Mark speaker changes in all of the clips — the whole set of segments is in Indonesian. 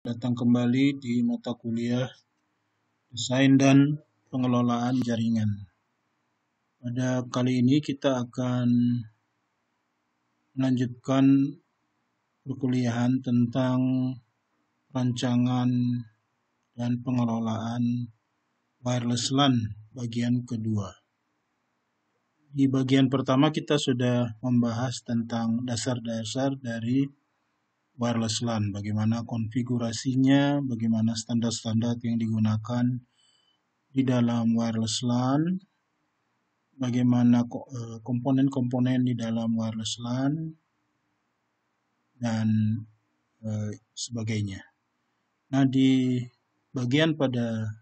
Speaker 1: Datang kembali di mata kuliah Desain dan Pengelolaan Jaringan. Pada kali ini kita akan melanjutkan perkuliahan tentang rancangan dan pengelolaan wireless LAN bagian kedua. Di bagian pertama kita sudah membahas tentang dasar-dasar dari wireless LAN, bagaimana konfigurasinya, bagaimana standar-standar yang digunakan di dalam wireless LAN, bagaimana komponen-komponen di dalam wireless LAN, dan sebagainya. Nah, di bagian pada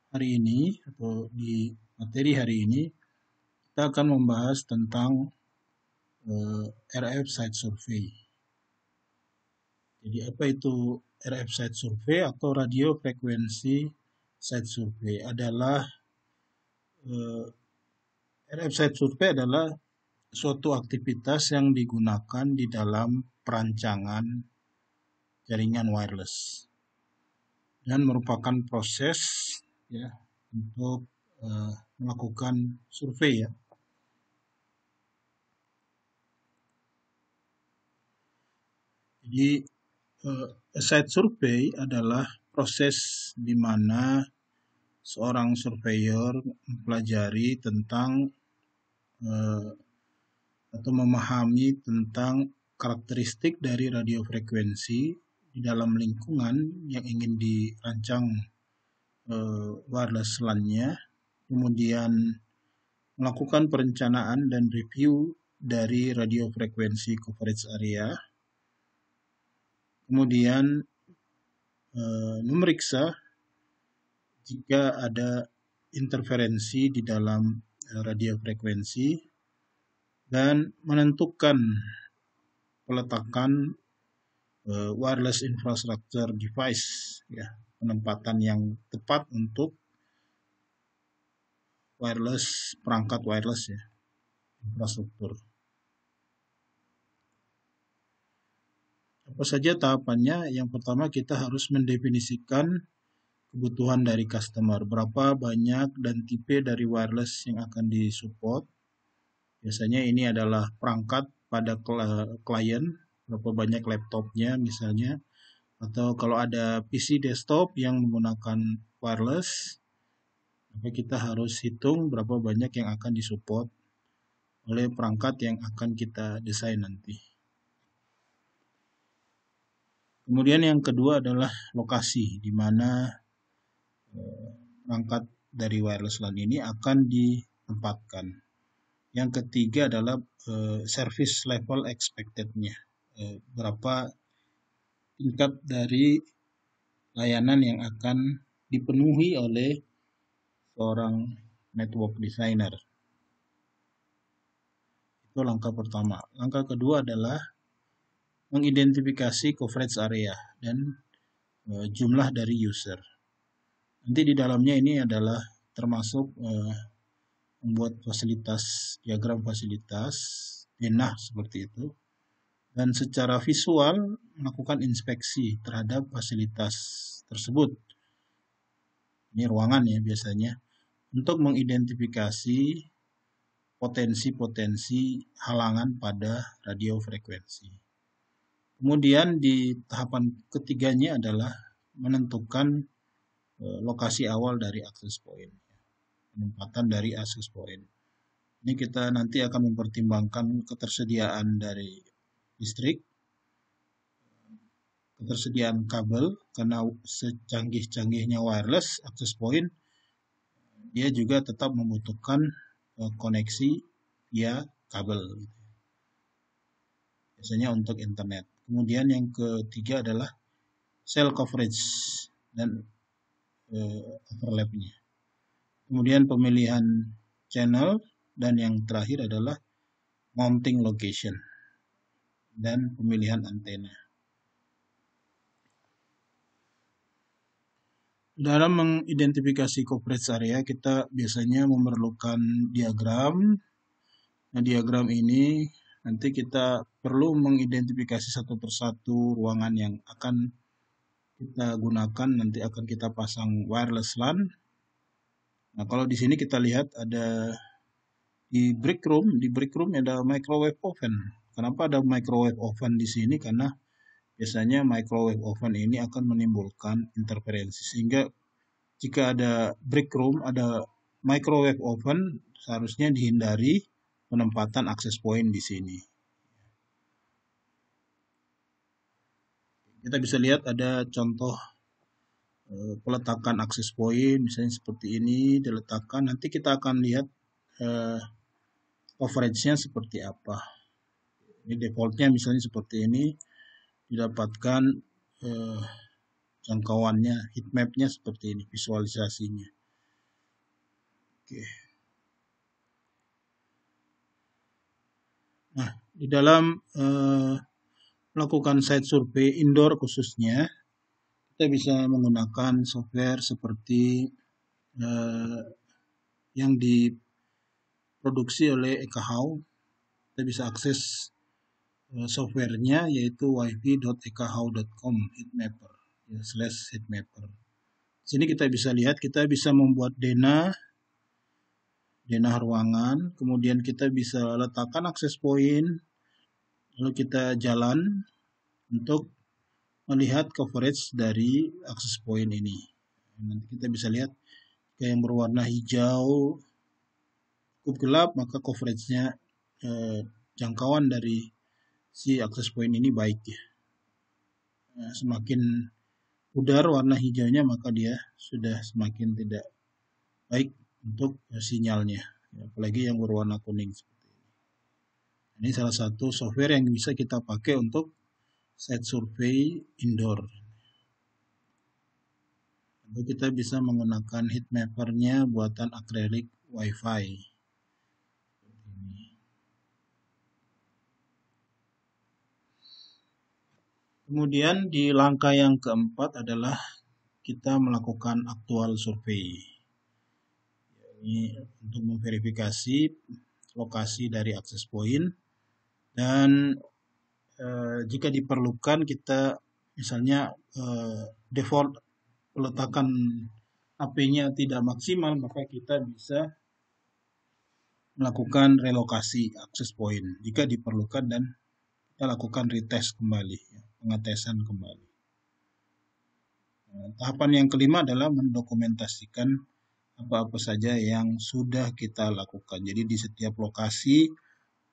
Speaker 1: hari ini, atau di materi hari ini, kita akan membahas tentang RF site survey. Jadi apa itu RF site survey atau radio frekuensi site survey? RF site survey adalah suatu aktivitas yang digunakan di dalam perancangan jaringan wireless dan merupakan proses untuk melakukan survei ya. Jadi site survey adalah proses di mana seorang surveyor mempelajari tentang atau memahami tentang karakteristik dari radiofrekuensi di dalam lingkungan yang ingin dirancang wireless LAN-nya, kemudian melakukan perencanaan dan review dari radiofrekuensi coverage area, kemudian memeriksa jika ada interferensi di dalam radiofrekuensi dan menentukan peletakan wireless infrastructure device ya, penempatan yang tepat untuk wireless, perangkat wireless ya, infrastruktur. Apa saja tahapannya? Yang pertama kita harus mendefinisikan kebutuhan dari customer, berapa banyak dan tipe dari wireless yang akan disupport. Biasanya ini adalah perangkat pada klien, berapa banyak laptopnya misalnya, atau kalau ada PC desktop yang menggunakan wireless, maka kita harus hitung berapa banyak yang akan disupport oleh perangkat yang akan kita desain nanti. Kemudian yang kedua adalah lokasi, di mana perangkat dari wireless LAN ini akan ditempatkan. Yang ketiga adalah service level expected-nya, berapa tingkat dari layanan yang akan dipenuhi oleh seorang network designer. Itu langkah pertama. Langkah kedua adalah mengidentifikasi coverage area dan jumlah dari user. Nanti di dalamnya ini adalah termasuk membuat fasilitas, diagram fasilitas, denah seperti itu, dan secara visual melakukan inspeksi terhadap fasilitas tersebut. Ini ruangan ya biasanya, untuk mengidentifikasi potensi-potensi halangan pada radiofrekuensi. Kemudian di tahapan ketiganya adalah menentukan lokasi awal dari akses point, penempatan dari akses point. Ini kita nanti akan mempertimbangkan ketersediaan dari listrik, ketersediaan kabel, karena secanggih-canggihnya wireless akses point, dia juga tetap membutuhkan koneksi via kabel, biasanya untuk internet. Kemudian yang ketiga adalah cell coverage dan overlap-nya. Kemudian pemilihan channel, dan yang terakhir adalah mounting location dan pemilihan antena. Dalam mengidentifikasi coverage area kita biasanya memerlukan diagram. Nah, diagram ini nanti kita perlu mengidentifikasi satu persatu ruangan yang akan kita gunakan, nanti akan kita pasang wireless LAN. Nah, kalau di sini kita lihat ada di break room ada microwave oven. Kenapa ada microwave oven di sini? Karena biasanya microwave oven ini akan menimbulkan interferensi, sehingga jika ada break room, ada microwave oven, seharusnya dihindari penempatan access point di sini. Kita bisa lihat ada contoh peletakan access point, misalnya seperti ini diletakkan. Nanti kita akan lihat coverage-nya seperti apa. Ini defaultnya misalnya seperti ini, didapatkan jangkauannya, heatmap-nya seperti ini, visualisasinya. Oke. Nah, di dalam melakukan site survey indoor khususnya, kita bisa menggunakan software seperti yang diproduksi oleh Ekahau. Kita bisa akses softwarenya, yaitu wifi.ekahau.com heatmapper /heatmapper. Sini kita bisa lihat, kita bisa membuat denah ruangan, kemudian kita bisa letakkan akses point, lalu kita jalan untuk melihat coverage dari akses point ini. Nanti kita bisa lihat jika yang berwarna hijau cukup gelap, maka coverage-nya jangkauan dari si akses point ini baik ya. Semakin pudar warna hijaunya, maka dia sudah semakin tidak baik untuk sinyalnya, apalagi yang berwarna kuning seperti ini. Ini salah satu software yang bisa kita pakai untuk site survey indoor. Lalu kita bisa menggunakan heatmapper-nya buatan akrilik wifi. Kemudian di langkah yang keempat adalah kita melakukan actual survey. Ini untuk memverifikasi lokasi dari akses point, dan jika diperlukan kita misalnya default peletakan AP-nya tidak maksimal, maka kita bisa melakukan relokasi akses point jika diperlukan, dan kita lakukan retest kembali, pengetesan kembali. Tahapan yang kelima adalah mendokumentasikan apa-apa saja yang sudah kita lakukan. Jadi di setiap lokasi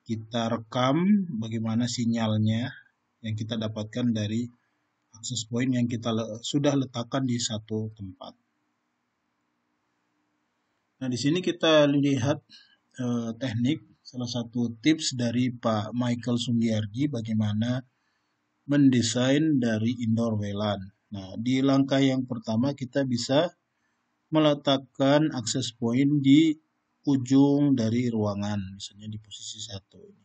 Speaker 1: kita rekam bagaimana sinyalnya yang kita dapatkan dari akses point yang kita sudah letakkan di satu tempat. Nah, di sini kita lihat teknik, salah satu tips dari Pak Michael Sunggiardi bagaimana mendesain dari indoor WLAN. Nah, di langkah yang pertama kita bisa meletakkan akses point di ujung dari ruangan, misalnya di posisi 1 ini.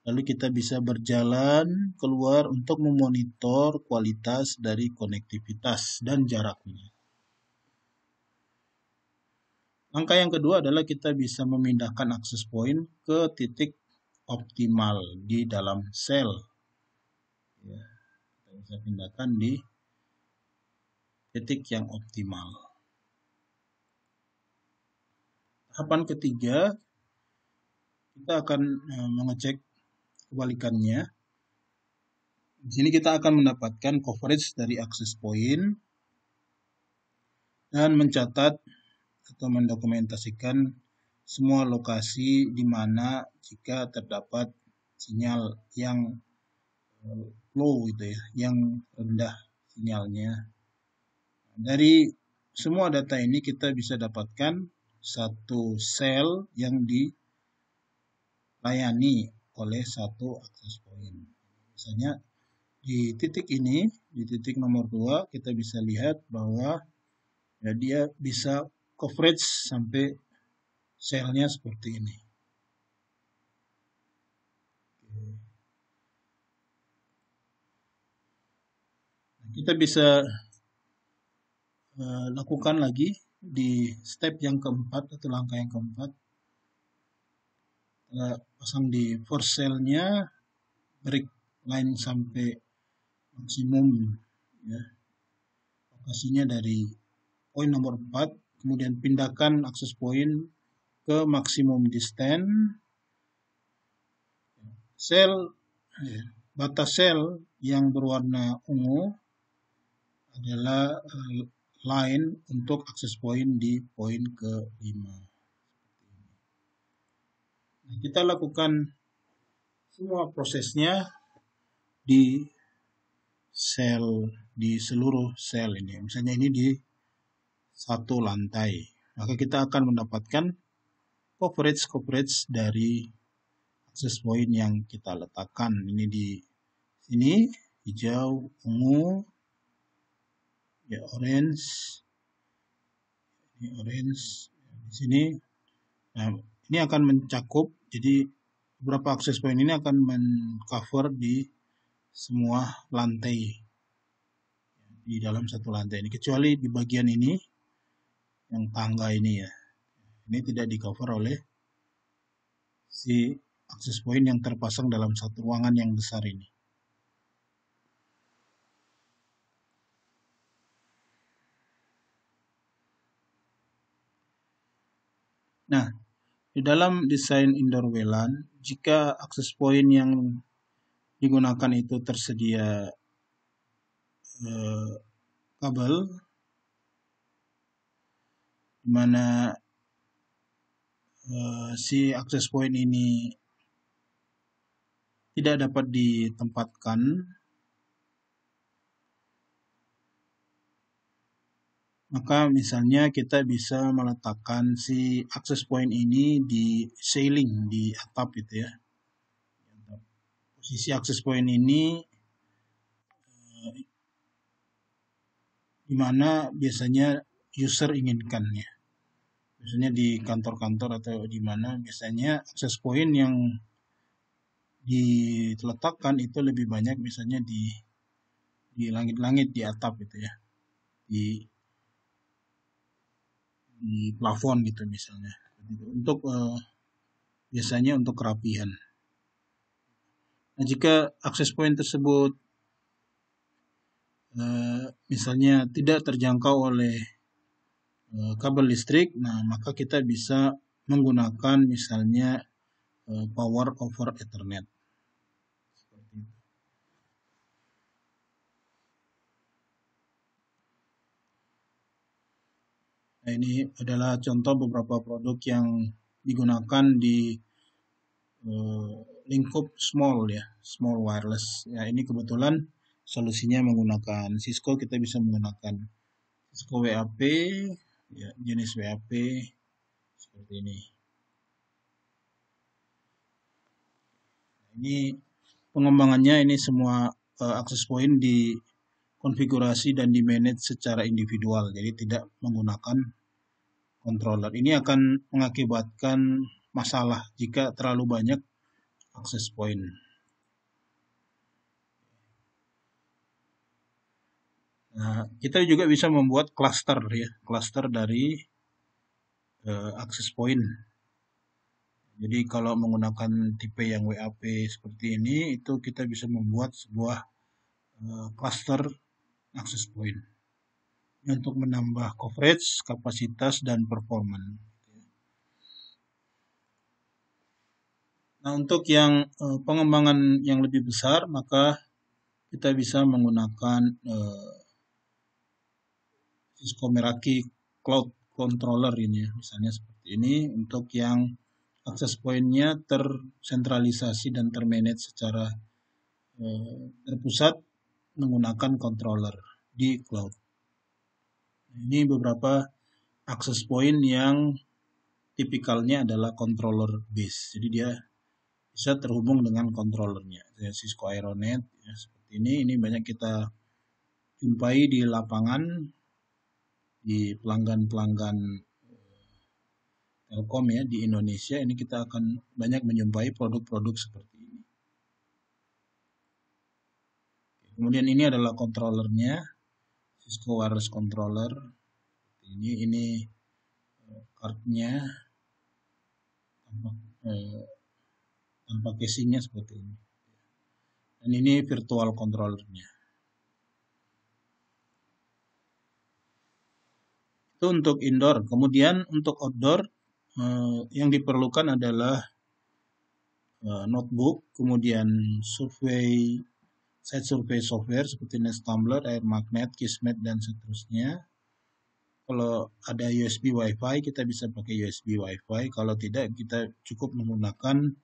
Speaker 1: Lalu kita bisa berjalan keluar untuk memonitor kualitas dari konektivitas dan jaraknya. Langkah yang kedua adalah kita bisa memindahkan akses point ke titik optimal di dalam sel. Ya, kita bisa pindahkan di titik yang optimal. Tahapan ketiga, kita akan mengecek kebalikannya. Di sini kita akan mendapatkan coverage dari akses point dan mencatat atau mendokumentasikan semua lokasi di mana jika terdapat sinyal yang low gitu ya, yang rendah sinyalnya. Dari semua data ini kita bisa dapatkan satu sel yang dilayani oleh satu akses point. Misalnya di titik ini, di titik nomor 2, kita bisa lihat bahwa ya, dia bisa coverage sampai selnya seperti ini. Kita bisa lakukan lagi di step yang keempat atau langkah yang keempat. Pasang di force cell-nya, break line sampai maksimum ya. lokasinya dari poin nomor 4, kemudian pindahkan akses point ke maksimum distance. Batas sel yang berwarna ungu adalah line untuk akses point di poin ke-5. Nah, kita lakukan semua prosesnya di seluruh sel ini. Misalnya ini di satu lantai. Maka kita akan mendapatkan coverage dari akses point yang kita letakkan. Ini di sini hijau, ungu, ya orange, ini orange di sini. Nah, ini akan mencakup, jadi beberapa akses point ini akan mengcover di semua lantai di dalam satu lantai ini, kecuali di bagian ini yang tangga ini ya. Ini tidak di cover oleh si akses point yang terpasang dalam satu ruangan yang besar ini. Nah, di dalam desain indoor WLAN, jika akses point yang digunakan itu tersedia kabel, di mana si akses point ini tidak dapat ditempatkan, maka misalnya kita bisa meletakkan si akses point ini di ceiling, di atap gitu ya. Posisi akses point ini di mana biasanya user inginkan ya. Biasanya di kantor-kantor atau di mana biasanya akses point yang diletakkan itu lebih banyak misalnya di langit-langit, di atap gitu ya. Di plafon gitu misalnya. Untuk biasanya untuk kerapihan. Nah, jika akses point tersebut misalnya tidak terjangkau oleh kabel listrik, nah maka kita bisa menggunakan misalnya power over Ethernet. Seperti itu. Nah, ini adalah contoh beberapa produk yang digunakan di lingkup small ya, small wireless. Ya, ini kebetulan solusinya menggunakan Cisco, kita bisa menggunakan Cisco WAP, ya, jenis WAP seperti ini. Ini pengembangannya, ini semua akses point dikonfigurasi dan di-manage secara individual, jadi tidak menggunakan controller. Ini akan mengakibatkan masalah jika terlalu banyak akses point. Nah, kita juga bisa membuat cluster ya, cluster dari akses point. Jadi kalau menggunakan tipe yang WAP seperti ini, itu kita bisa membuat sebuah cluster akses point untuk menambah coverage, kapasitas, dan performa. Nah, untuk yang pengembangan yang lebih besar, maka kita bisa menggunakan Cisco Meraki Cloud Controller ini, misalnya seperti ini, untuk yang akses point-nya tersentralisasi dan termanage secara terpusat menggunakan controller di cloud. Ini beberapa akses point yang tipikalnya adalah controller base. Jadi dia bisa terhubung dengan controllernya. Cisco Aeronet ya, seperti ini. Ini banyak kita jumpai di lapangan, di pelanggan-pelanggan Telkom ya di Indonesia. Ini kita akan banyak menjumpai produk-produk seperti ini. Kemudian ini adalah controllernya, Cisco Wireless Controller. Ini kartunya tanpa casingnya seperti ini. Dan ini virtual controllernya. Itu untuk indoor. Kemudian untuk outdoor yang diperlukan adalah notebook, kemudian site survey software seperti Nestambler, Air Magnet, Kismet, dan seterusnya. Kalau ada USB Wi-Fi, kita bisa pakai USB Wi-Fi. Kalau tidak, kita cukup menggunakan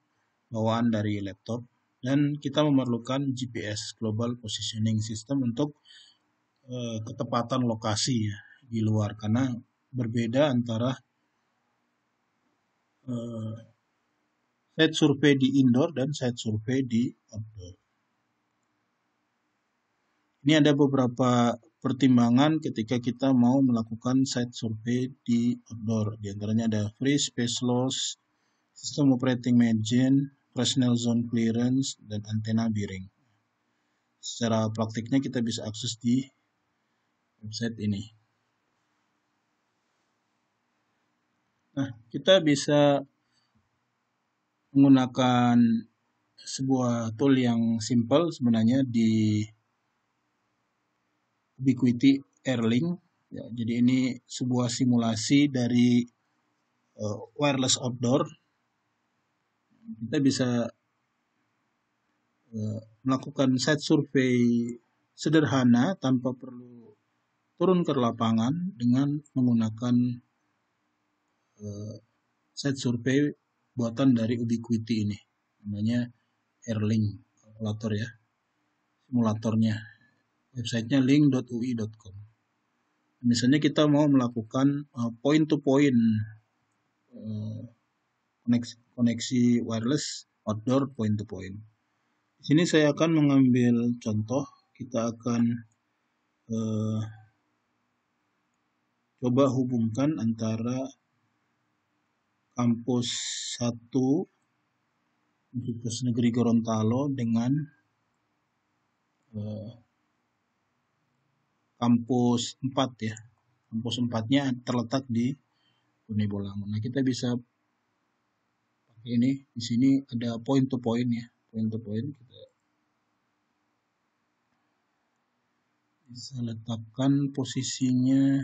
Speaker 1: bawaan dari laptop. Dan kita memerlukan GPS, Global Positioning System, untuk ketepatan lokasi ya, di luar. Karena berbeda antara site survei di indoor dan site survei di outdoor. Ini ada beberapa pertimbangan ketika kita mau melakukan site survey di outdoor. Di antaranya ada free space loss, system operating margin, Fresnel zone clearance, dan antena bearing. Secara praktiknya kita bisa akses di website ini. Nah, kita bisa menggunakan sebuah tool yang simple sebenarnya di Ubiquiti Airlink. Ya, jadi ini sebuah simulasi dari wireless outdoor. Kita bisa melakukan site survey sederhana tanpa perlu turun ke lapangan dengan menggunakan site survey buatan dari Ubiquiti ini. Namanya Airlink kalkulator ya, simulatornya. Websitenya link.ui.com. Misalnya kita mau melakukan point-to-point koneksi wireless outdoor point-to-point. Di sini saya akan mengambil contoh. Kita akan coba hubungkan antara kampus 1 Universitas Negeri Gorontalo dengan kampus 4 ya. Kampus 4-nya terletak di Kunibolangun. Nah, kita bisa pakai ini. Di sini ada point to point ya. Point to point kita bisa letakkan posisinya.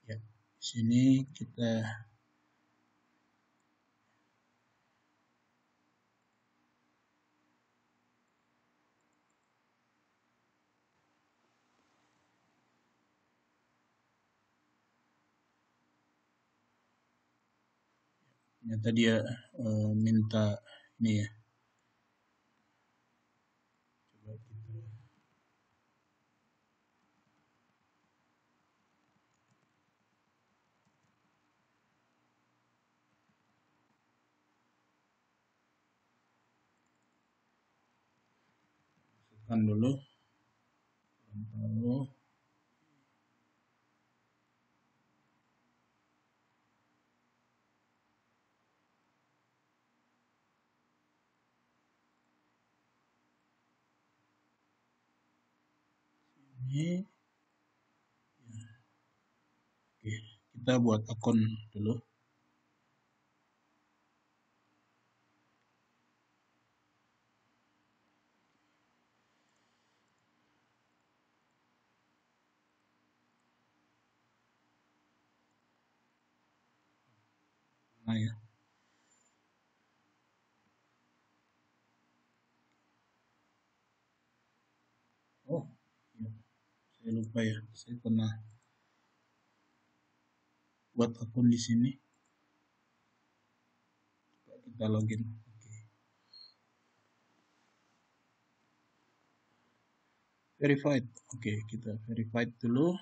Speaker 1: Ya, di sini kita ternyata dia minta ini ya. Coba kita masukkan dulu. Ini oke, kita buat akun dulu. Nah ya. Oh, ya. Saya lupa ya. Saya pernah buat akun di sini. Kita login. Oke. Verified. Oke, kita verified dulu.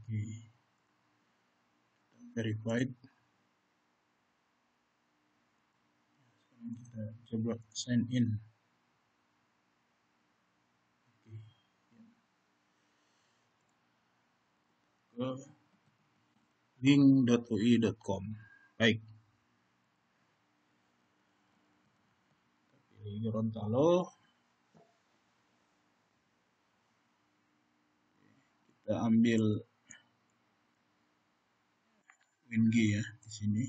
Speaker 1: Oke. Verified. Sekarang kita coba sign in. Ke link.ui.com. Baik. Pilih Gorontalo. Kita ambil WinG ya di sini.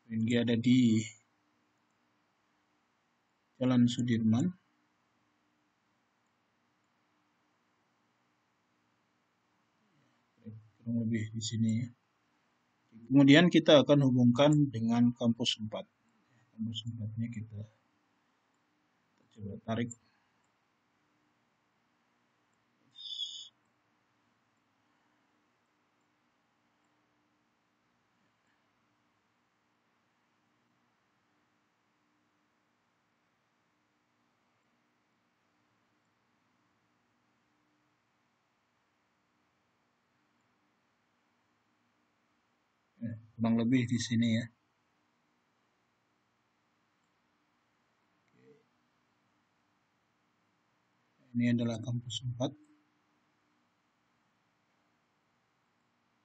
Speaker 1: WinG ada di Jalan Sudirman. Kurang lebih di sini ya. Kemudian kita akan hubungkan dengan kampus 4. Kampus 4-nya kita coba tarik. Kurang lebih di sini ya. Ini adalah kampus 4.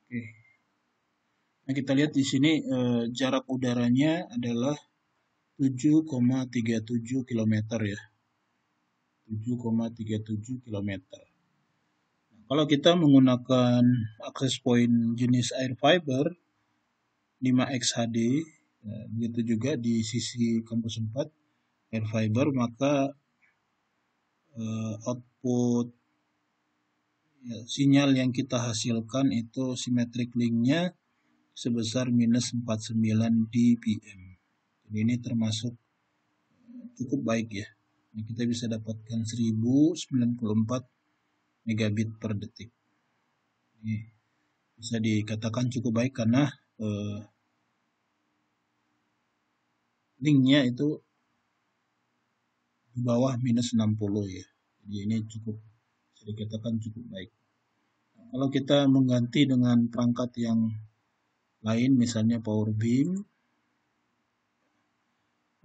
Speaker 1: Oke. Nah, kita lihat di sini jarak udaranya adalah 7,37 km ya. 7,37 km. Nah, kalau kita menggunakan access point jenis air fiber 5X HD, begitu juga di sisi kampus 4 air fiber, maka output sinyal yang kita hasilkan itu symmetric link-nya sebesar minus 49 dBm. Jadi ini termasuk cukup baik ya. Nah, kita bisa dapatkan 1094 megabit per detik. Ini bisa dikatakan cukup baik karena linknya itu di bawah minus 60 ya. Jadi ini cukup, bisa dikatakan cukup baik. Nah, kalau kita mengganti dengan perangkat yang lain, misalnya power beam,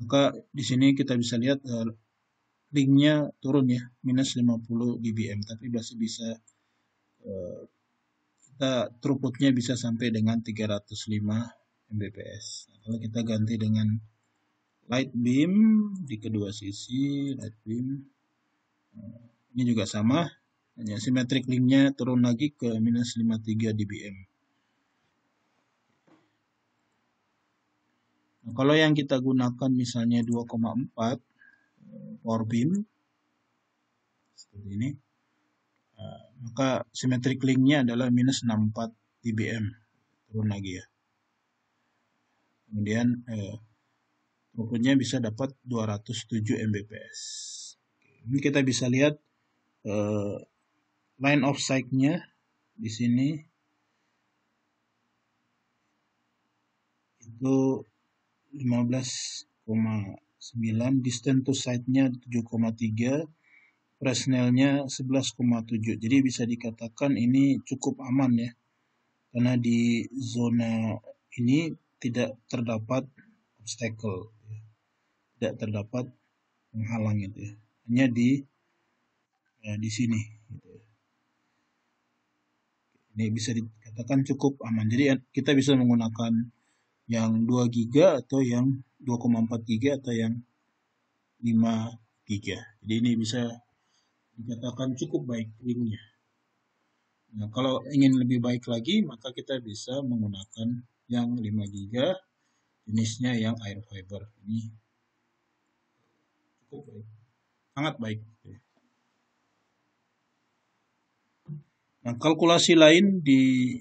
Speaker 1: maka di sini kita bisa lihat linknya turun ya, minus 50 dBm, tapi masih bisa kita throughputnya bisa sampai dengan 305 Mbps. Nah, kalau kita ganti dengan light beam di kedua sisi, light beam, ini juga sama, hanya symmetric linknya turun lagi ke minus 53 dBm. Nah, kalau yang kita gunakan misalnya 2,4 power beam seperti ini, maka symmetric linknya adalah minus 64 dBm, turun lagi ya. Kemudian throughputnya bisa dapat 207 Mbps. Ini kita bisa lihat line of sight-nya di sini itu 15,9, distance to sight-nya 7,3, Fresnel-nya 11,7. Jadi bisa dikatakan ini cukup aman ya. Karena di zona ini tidak terdapat obstacle, tidak terdapat penghalang gitu ya. Hanya di sini gitu ya. Ini bisa dikatakan cukup aman. Jadi kita bisa menggunakan yang 2 GB atau yang 2,4 GB atau yang 5 GB. Jadi ini bisa dikatakan cukup baik linknya. Nah, kalau ingin lebih baik lagi, maka kita bisa menggunakan yang 5 GB, jenisnya yang air fiber. Ini cukup baik, sangat baik. Nah, kalkulasi lain di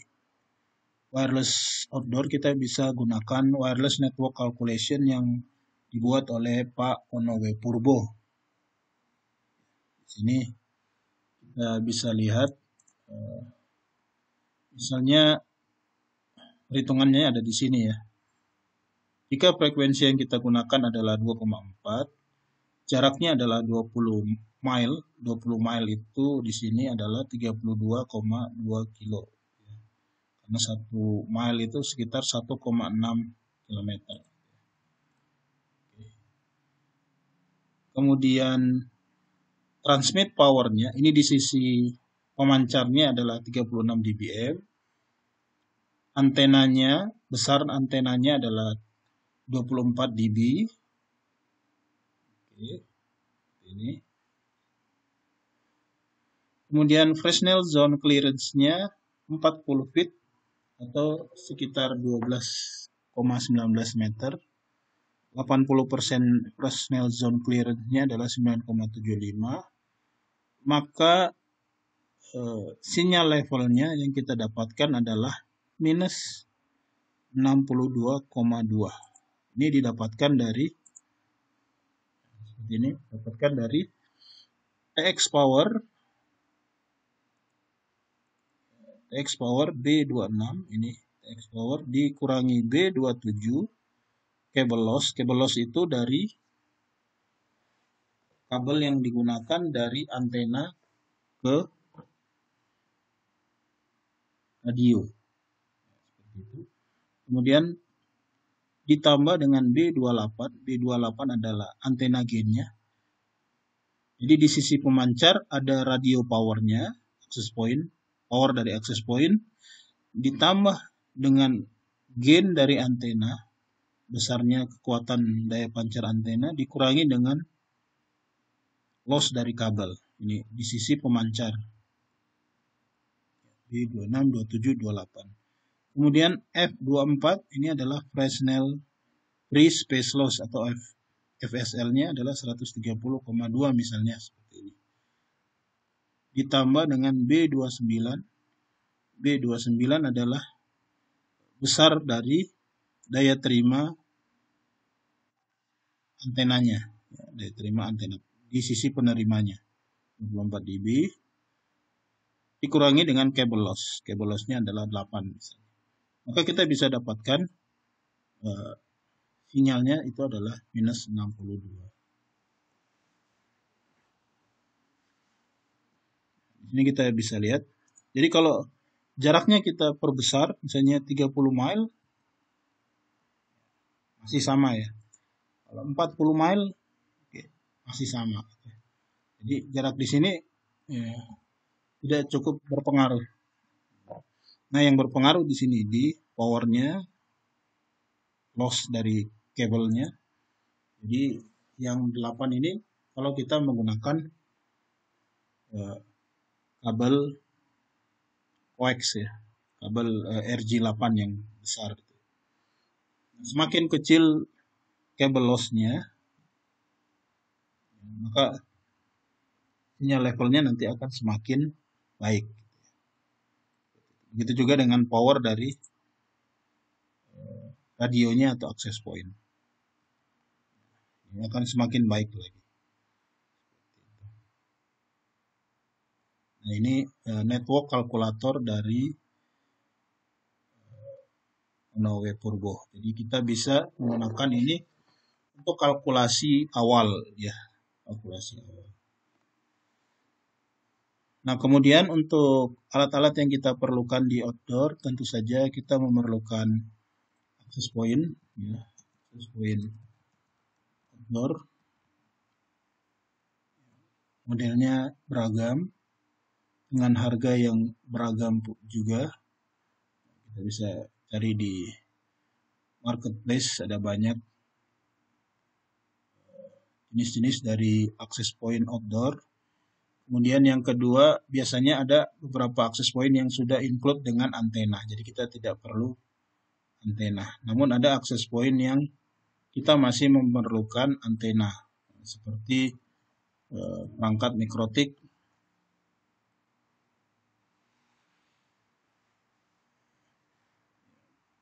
Speaker 1: wireless outdoor kita bisa gunakan wireless network calculation yang dibuat oleh Pak Onowe Purbo. Di sini kita bisa lihat misalnya perhitungannya ada di sini ya. Jika frekuensi yang kita gunakan adalah 2,4, C jaraknya adalah 20 mile. 20 mile itu di sini adalah 32,2 kilo. Karena 1 mile itu sekitar 1,6 kilometer. Kemudian transmit powernya, ini di sisi pemancarnya adalah 36 dBm. Antenanya, besar antenanya adalah 24 dB. Oke, ini. Kemudian Fresnel zone clearance-nya 40 feet atau sekitar 12,19 meter. 80% Fresnel zone clearance-nya adalah 9,75. Maka sinyal levelnya yang kita dapatkan adalah minus 62,2. Ini didapatkan dari TX power B26, ini TX power dikurangi B27 kabel loss itu dari kabel yang digunakan dari antena ke radio. Kemudian ditambah dengan B28 adalah antena gainnya. Jadi di sisi pemancar ada radio powernya, access point, power dari access point, ditambah dengan gain dari antena, besarnya kekuatan daya pancar antena, dikurangi dengan loss dari kabel. Ini di sisi pemancar. B26, 27, 28. Kemudian F24 ini adalah Fresnel Free Space Loss atau FSL-nya adalah 130,2 misalnya seperti ini. Ditambah dengan B29. B29 adalah besar dari daya terima antenanya. Daya terima antena di sisi penerimanya. 24 dB. Dikurangi dengan cable loss. Cable loss-nya adalah 8 misalnya. Maka kita bisa dapatkan sinyalnya itu adalah minus 62. Ini kita bisa lihat. Jadi kalau jaraknya kita perbesar, misalnya 30 mile, masih sama ya. Kalau 40 mile, masih sama. Jadi jarak di sini tidak cukup berpengaruh. Nah, yang berpengaruh di sini di powernya, loss dari kabelnya. Jadi yang 8 ini kalau kita menggunakan kabel coax ya, kabel RJ8 yang besar. Semakin kecil kabel loss-nya, maka sinyal levelnya nanti akan semakin baik. Begitu juga dengan power dari radionya atau access point. Ini akan semakin baik lagi. Nah, ini network kalkulator dari Nowe Purbo. Jadi kita bisa menggunakan ini untuk kalkulasi awal ya, kalkulasi awal. Nah, kemudian untuk alat-alat yang kita perlukan di outdoor, tentu saja kita memerlukan access point ya, access point outdoor. Modelnya beragam dengan harga yang beragam juga. Kita bisa cari di marketplace, ada banyak jenis-jenis dari access point outdoor. Kemudian yang kedua, biasanya ada beberapa access point yang sudah include dengan antena. Jadi kita tidak perlu antena. Namun ada access point yang kita masih memerlukan antena. Seperti perangkat mikrotik.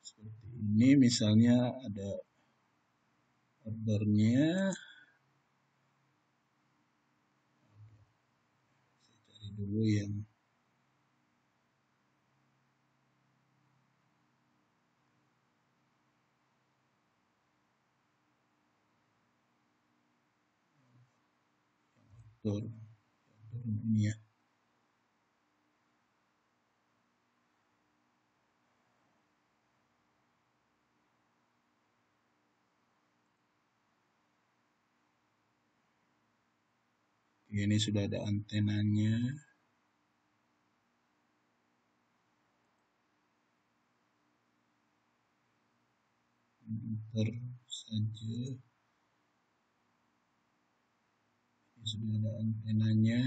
Speaker 1: Seperti ini misalnya ada ordernya. Saya cari dulu yang Tuh, ini ya. Ini sudah ada antenanya. Bentar saja. Ini sudah ada antenanya.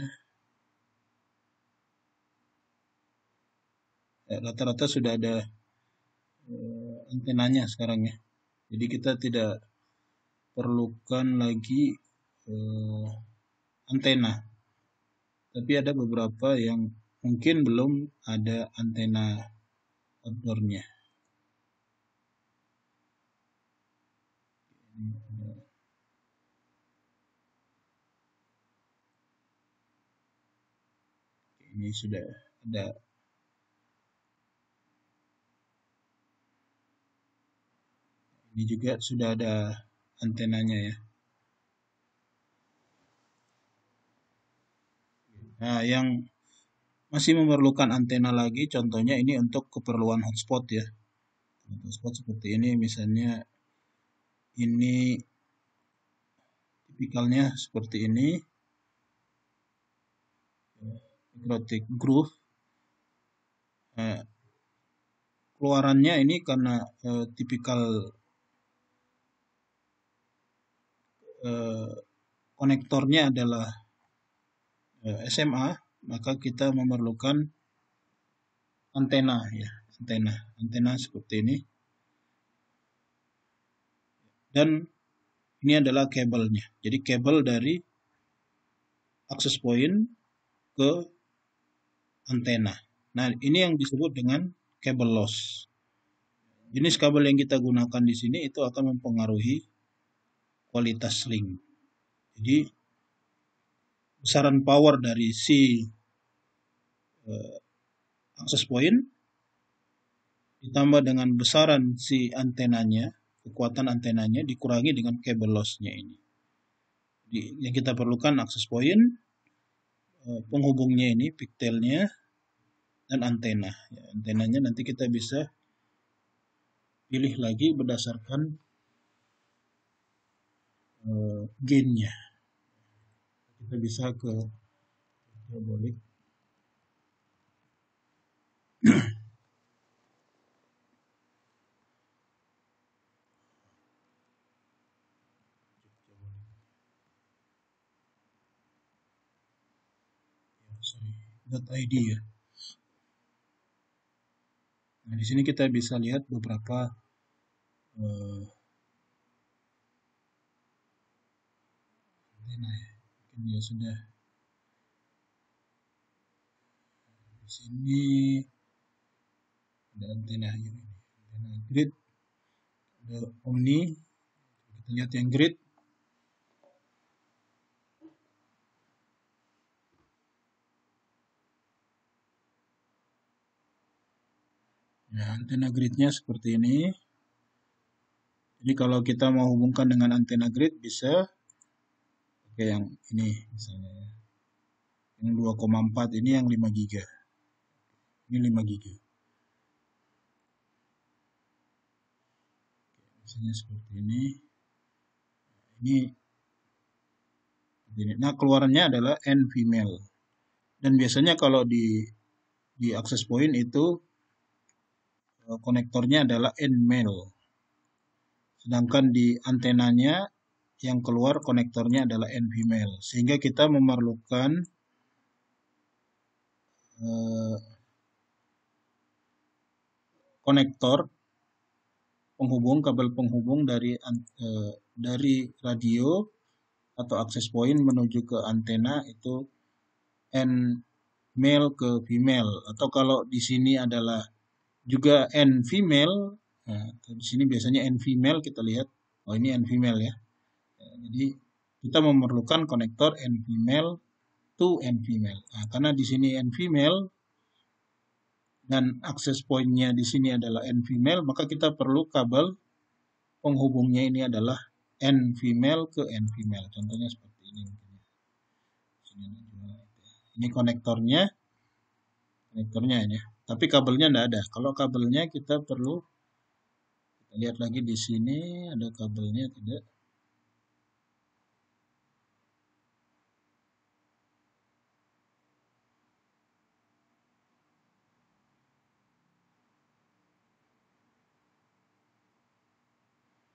Speaker 1: Rata-rata sudah ada antenanya sekarang ya. Jadi kita tidak perlukan lagi antena. Tapi ada beberapa yang mungkin belum ada antena outdoornya. Ini sudah ada. Ini juga sudah ada antenanya ya. Nah, yang masih memerlukan antena lagi, contohnya ini untuk keperluan hotspot ya. Hotspot seperti ini, misalnya ini tipikalnya seperti ini, Electrotic Groove. Keluarannya ini karena tipikal konektornya adalah SMA, maka kita memerlukan antena ya, antena seperti ini. Dan ini adalah kabelnya. Jadi kabel dari access point ke antena. Nah, ini yang disebut dengan kabel loss. Jenis kabel yang kita gunakan di sini itu akan mempengaruhi kualitas link. Jadi besaran power dari si access point ditambah dengan besaran si antenanya, kekuatan antenanya dikurangi dengan kabel loss-nya ini. Jadi, yang kita perlukan access point, penghubungnya ini, pigtailnya, dan antena. Ya, antenanya nanti kita bisa pilih lagi berdasarkan gain-nya. Kita bisa ke balik. .id ya. Nah, di sini kita bisa lihat beberapa antena ya. Mungkin dia sudah di sini ada antena ini, antena grid, ada omni. Kita lihat yang grid. Nah, antena gridnya seperti ini. Jadi kalau kita mau hubungkan dengan antena grid bisa pakai yang ini misalnya. Yang 2,4 ini yang 5 giga. Ini 5 giga. Misalnya seperti ini. Nah, keluarannya adalah N female. Dan biasanya kalau di access point itu konektornya adalah N male. Sedangkan di antenanya yang keluar konektornya adalah N female. Sehingga kita memerlukan konektor penghubung, kabel penghubung dari radio atau access point menuju ke antena itu N male ke female, atau kalau di sini adalah juga N female. Nah, di sini biasanya N female, kita lihat, oh ini N female ya. Jadi kita memerlukan konektor N female to N female. Nah, karena di sini N female dan access point-nya di sini adalah N female, maka kita perlu kabel penghubungnya ini adalah N female ke N female. Contohnya seperti ini. Ini konektornya ini. Tapi kabelnya tidak ada. Kalau kabelnya kita perlu kita lihat lagi di sini ada kabelnya tidak.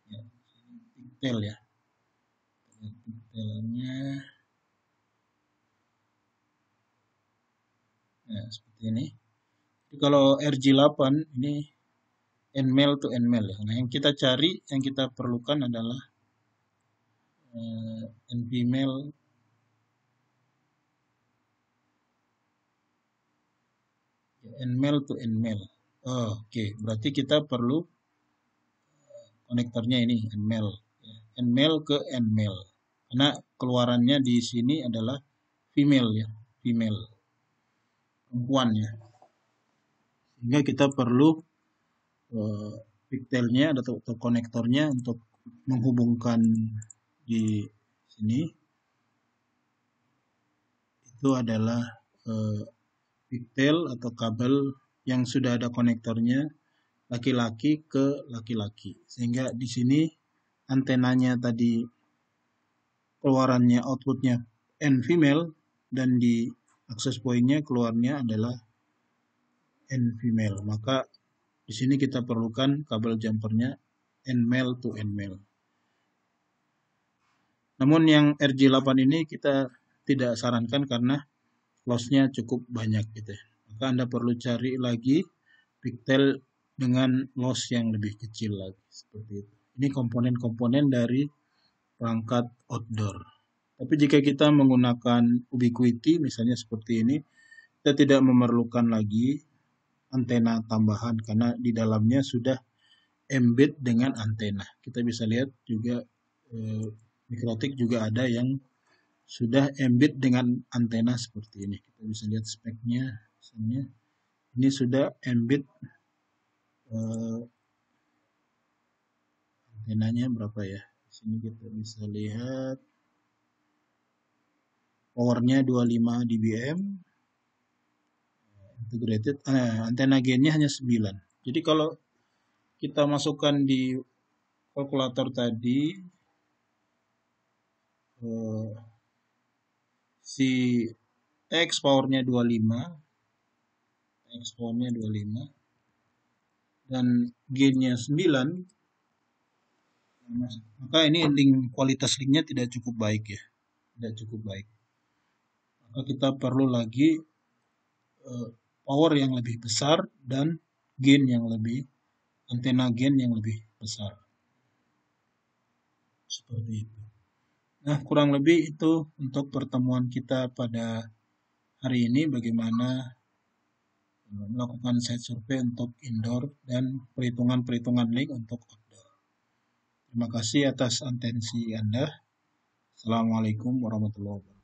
Speaker 1: Ya, pigtail ya. Pigtailnya. Nah, seperti ini. Jadi kalau RG8 ini N-male to N-male ya. Nah, yang kita cari, yang kita perlukan adalah N-female N-male to N-male. Oh, oke, berarti kita perlu konektornya ini N-male. N-male ke N-male. Karena keluarannya di sini adalah female ya, female. Perempuan ya. Sehingga kita perlu pigtailnya atau konektornya untuk menghubungkan di sini. Itu adalah pigtail atau kabel yang sudah ada konektornya laki-laki ke laki-laki. Sehingga di sini antenanya tadi keluarannya outputnya N female dan di access point-nya keluarnya adalah N female. Maka di sini kita perlukan kabel jumpernya N male to N male. Namun yang RG8 ini kita tidak sarankan karena loss-nya cukup banyak gitu. Maka Anda perlu cari lagi pigtail dengan loss yang lebih kecil lagi seperti itu. Ini komponen-komponen dari perangkat outdoor. Tapi jika kita menggunakan Ubiquiti misalnya seperti ini, kita tidak memerlukan lagi antena tambahan karena di dalamnya sudah embed dengan antena. Kita bisa lihat juga Mikrotik juga ada yang sudah embed dengan antena seperti ini. Kita bisa lihat speknya, misalnya ini sudah embed antenanya berapa ya? Di sini kita bisa lihat powernya 25 dBm, integrated, antena gainnya hanya 9. Jadi kalau kita masukkan di kalkulator tadi, si X powernya 25, dan gainnya 9, maka ini kualitas linknya tidak cukup baik ya, tidak cukup baik. Maka kita perlu lagi power yang lebih besar dan gain yang lebih, antena gain yang lebih besar. Seperti itu. Nah, kurang lebih itu untuk pertemuan kita pada hari ini, bagaimana melakukan site survey untuk indoor dan perhitungan-perhitungan link untuk outdoor. Terima kasih atas atensi Anda. Assalamualaikum warahmatullahi wabarakatuh.